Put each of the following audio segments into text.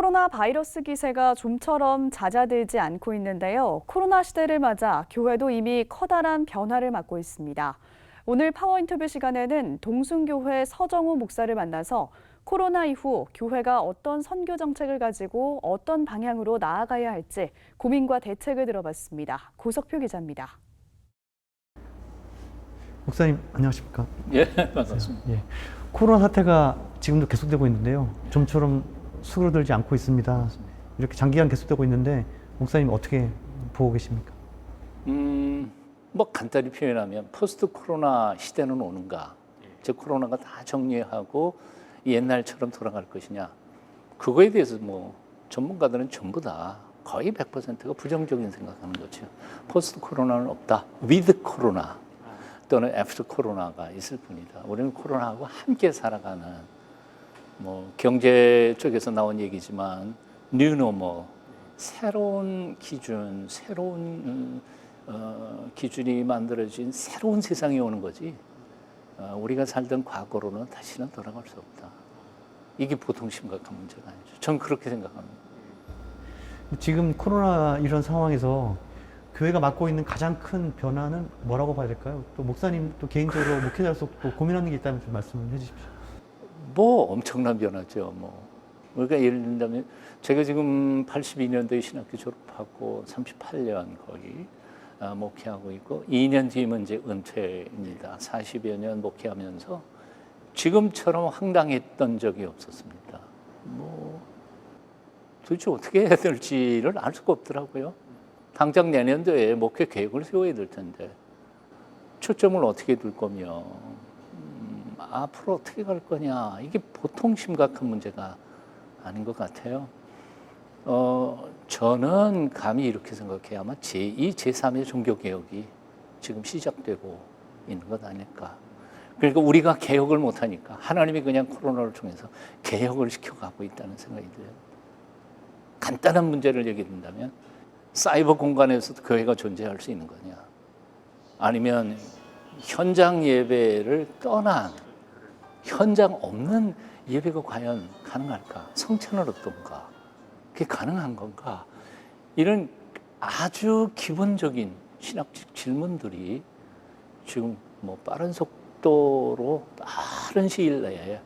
코로나 바이러스 기세가 좀처럼 잦아들지 않고 있는데요. 코로나 시대를 맞아 교회도 이미 커다란 변화를 맞고 있습니다. 오늘 파워 인터뷰 시간에는 동순교회 서정우 목사를 만나서 코로나 이후 교회가 어떤 선교 정책을 가지고 어떤 방향으로 나아가야 할지 고민과 대책을 들어봤습니다. 고석표 기자입니다. 목사님 안녕하십니까? 예, 반갑습니다. 예. 코로나 사태가 지금도 계속되고 있는데요. 좀처럼 수그러들지 않고 있습니다. 이렇게 장기간 계속되고 있는데 목사님 어떻게 보고 계십니까? 뭐 간단히 표현하면 포스트 코로나 시대는 오는가? 즉 코로나가 다 정리하고 옛날처럼 돌아갈 것이냐? 그거에 대해서 뭐 전문가들은 전부 다 거의 100%가 부정적인 생각하는 거죠. 포스트 코로나는 없다. 위드 코로나 또는 애프터 코로나가 있을 뿐이다. 우리는 코로나하고 함께 살아가는 뭐 경제 쪽에서 나온 얘기지만 뉴 노멀, 새로운 기준, 새로운 기준이 만들어진 새로운 세상이 오는 거지. 우리가 살던 과거로는 다시는 돌아갈 수 없다. 이게 보통 심각한 문제가 아니죠. 저는 그렇게 생각합니다. 지금 코로나 이런 상황에서 교회가 맡고 있는 가장 큰 변화는 뭐라고 봐야 될까요? 또 목사님 또 개인적으로 목회자로서 또 고민하는 게 있다면 좀 말씀을 해주십시오. 뭐 엄청난 변화죠. 그러니까 예를 든다면 제가 지금 82년도에 신학교 졸업하고 38년 거의 목회하고 있고 2년 뒤면 이제 은퇴입니다. 40여 년 목회하면서 지금처럼 황당했던 적이 없었습니다. 도대체 어떻게 해야 될지를 알 수가 없더라고요. 당장 내년도에 목회 계획을 세워야 될 텐데 초점을 어떻게 둘 거며 앞으로 어떻게 갈 거냐, 이게 보통 심각한 문제가 아닌 것 같아요. 저는 감히 이렇게 생각해요. 아마 제2, 제3의 종교개혁이 지금 시작되고 있는 것 아닐까. 그러니까 우리가 개혁을 못하니까 하나님이 그냥 코로나를 통해서 개혁을 시켜가고 있다는 생각이 들어요. 간단한 문제를 얘기한다면 사이버 공간에서도 교회가 존재할 수 있는 거냐, 아니면 현장 예배를 떠난 현장 없는 예배가 과연 가능할까? 성찬은 어떤가? 그게 가능한 건가? 이런 아주 기본적인 신학적 질문들이 지금 뭐 빠른 속도로 빠른 시일 내에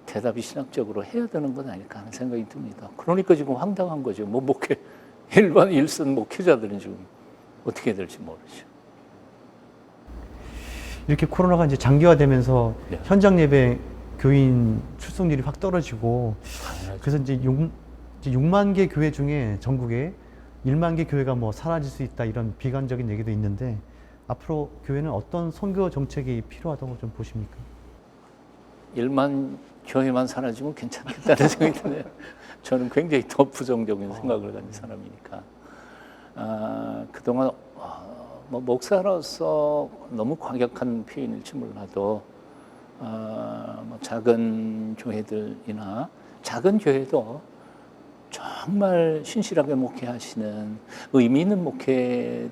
대답이 신학적으로 해야 되는 건 아닐까 하는 생각이 듭니다. 그러니까 지금 황당한 거죠. 일반 일선 목회자들은 지금 어떻게 될지 모르죠. 이렇게 코로나가 이제 장기화되면서 네. 현장 예배 교인 출석률이 확 떨어지고 그래서 이제 6만 개 교회 중에 전국에 1만 개 교회가 뭐 사라질 수 있다 이런 비관적인 얘기도 있는데 앞으로 교회는 어떤 선교 정책이 필요하다고 좀 보십니까? 1만 교회만 사라지면 괜찮겠다는 생각이 드네요. 저는 굉장히 더 부정적인 생각을 가진 사람이니까. 그동안 목사로서 너무 과격한 표현일지 몰라도 작은 교회들이나 작은 교회도 정말 신실하게 목회하시는 의미 있는 목회의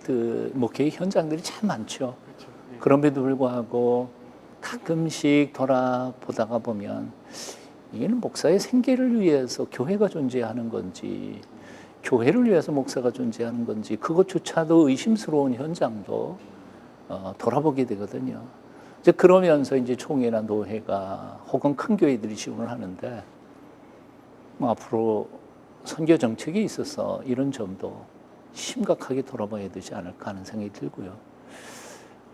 현장들이 참 많죠. 그렇죠. 네. 그럼에도 불구하고 가끔씩 돌아보다가 보면 이게는 목사의 생계를 위해서 교회가 존재하는 건지 교회를 위해서 목사가 존재하는 건지 그것조차도 의심스러운 현장도 돌아보게 되거든요. 이제 그러면서 이제 총회나 노회가 혹은 큰 교회들이 지원을 하는데 앞으로 선교 정책에 있어서 이런 점도 심각하게 돌아봐야 되지 않을까 하는 생각이 들고요.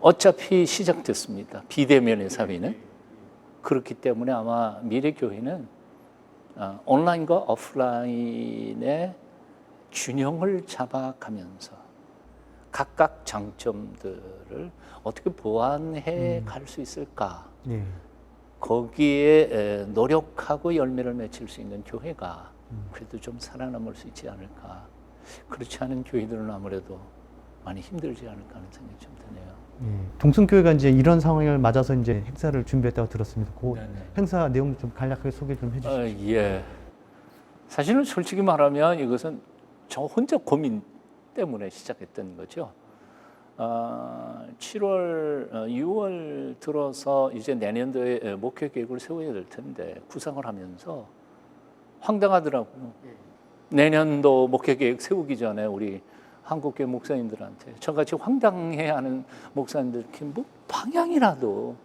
어차피 시작됐습니다. 비대면의 사회는. 그렇기 때문에 아마 미래 교회는 온라인과 오프라인의 균형을 잡아가면서 각각 장점들을 어떻게 보완해 갈 수 있을까? 네. 거기에 노력하고 열매를 맺힐 수 있는 교회가 그래도 좀 살아남을 수 있지 않을까. 그렇지 않은 교회들은 아무래도 많이 힘들지 않을까 하는 생각이 좀 드네요. 예. 동순교회가 이제 이런 상황을 맞아서 이제 행사를 준비했다고 들었습니다. 그 네네. 행사 내용 좀 간략하게 소개 좀 해주시죠. 예. 사실은 솔직히 말하면 이것은 저 혼자 고민 때문에 시작했던 거죠. 6월 들어서 이제 내년도에 목회 계획을 세워야 될 텐데 구상을 하면서 황당하더라고요. 내년도 목회 계획 세우기 전에 우리 한국교회 목사님들한테 저같이 황당해하는 목사님들 뭐 방향이라도.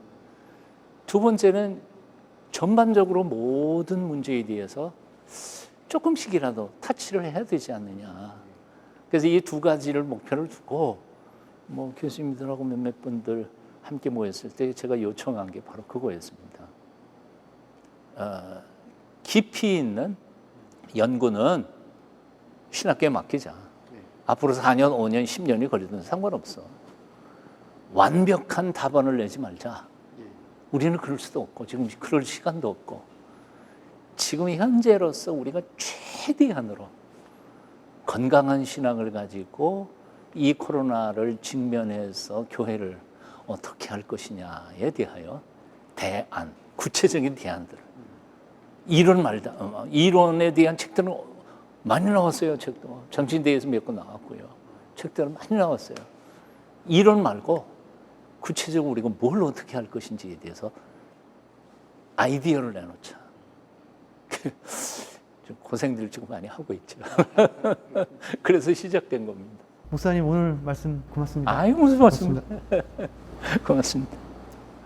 두 번째는 전반적으로 모든 문제에 대해서 조금씩이라도 타치를 해야 되지 않느냐. 그래서 이 두 가지를 목표를 두고 뭐 교수님들하고 몇몇 분들 함께 모였을 때 제가 요청한 게 바로 그거였습니다. 깊이 있는 연구는 신학교에 맡기자. 앞으로 4년, 5년, 10년이 걸리든 상관없어. 완벽한 답안을 내지 말자. 우리는 그럴 수도 없고 지금 그럴 시간도 없고 지금 현재로서 우리가 최대한으로 건강한 신앙을 가지고 이 코로나를 직면해서 교회를 어떻게 할 것이냐에 대하여 대안, 구체적인 대안들. 이론에 대한 책들은 많이 나왔어요. 책도 정신대에서 몇 권 나왔고요. 책들은 많이 나왔어요. 이론 말고 구체적으로 우리가 뭘 어떻게 할 것인지에 대해서 아이디어를 내놓자. 좀 고생들 지금 많이 하고 있죠. 그래서 시작된 겁니다. 목사님 오늘 말씀 고맙습니다. 아유, 무슨 말씀. 고맙습니다. 고맙습니다.